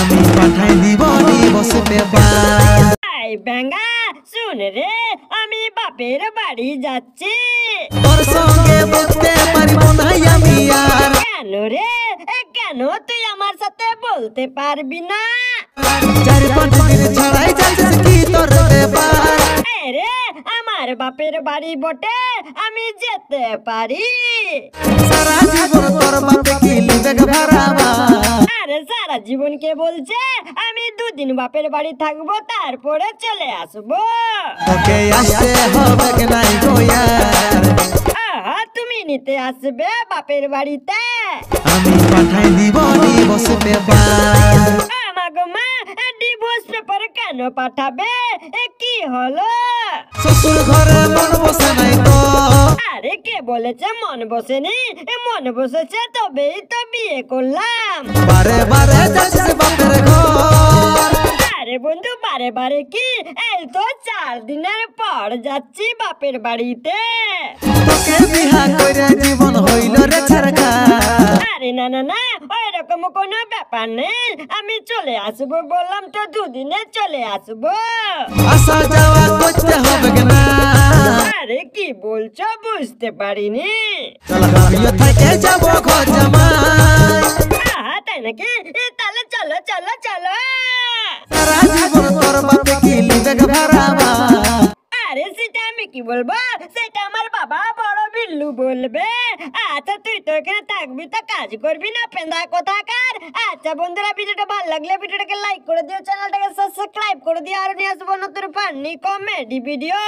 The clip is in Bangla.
আমি পাঠাই দিব দিবস পেপার। এই বেঙ্গা শুন রে, আমি বাপের বাড়ি যাচ্ছি। তোর সঙ্গে বলতে পারবো না আমি আর। কেন রে, কেন তুই আমার সাথে বলতে পারবি না? 4-5 দিন ছাড়াই যাচ্ছিস কি তোর ব্যাপার? রে আমার বাপের বাড়ি বটে, আমি যেতে পারি। সারা জীবন তোর বাপে কি লিবে ভাড়াবা? আরে সারা জীবন কে বলছে? আমি 2 দিন বাপের বাড়ি থাকবো, তারপরে চলে আসবো। তোকে আসতে হবে কি নাই গো ইয়ার? তুমি নিতে আসবে বাপের বাড়িতে? আমি পাঠাই দিব দিবস পেপার। আমাগো মা, ডিভোর্স পেপার কেন পাঠাবে? কি হলো? শ্বশুর ঘরে মন বসে নাই তো? আরে কে বলেছে মন বসেনি? মন বসেছে তবেই তো বিয়ে করলাম। বারে বারে যাচ্ছিস বাপের ঘর। আরে বন্ধু, বারে বারে কি, এই তো 4 দিনের পর যাচ্ছি বাপের বাড়িতে। তোকে বিহা কইরে জীবন হইল রে ছারখার। আরে না না না, ওইরকম কোনো ব্যাপার নেই, আমি চলে আসবো বললাম তো, 2 দিনে চলে আসবো। আসা যাওয়া করতে হবে কি না? আরে কি বলছো বুঝতে পারিনি। চল আমিও থেকে যাব ঘর জামাই। তাই নাকি? তাহলে চলো চলো চলো। সারা জীবন তোর বাপে কি লিবে ভাড়াবা? আরে সেটা আমি কি বলবো, সেটা আমার বাবা বড় বিল্লু বলবে। আচ্ছা তুই তো এখানে থাকবি, তো কাজ করবি না পেন্দা কোথাকার। আচ্ছা বন্ধুরা, ভিডিওটা ভালো লাগলে ভিডিওটাকে লাইক করে দিও, চ্যানেলটাকে সাবস্ক্রাইব করে দিও, আর নিয়ে আসবো নতুন ফানি কমেডি ভিডিও।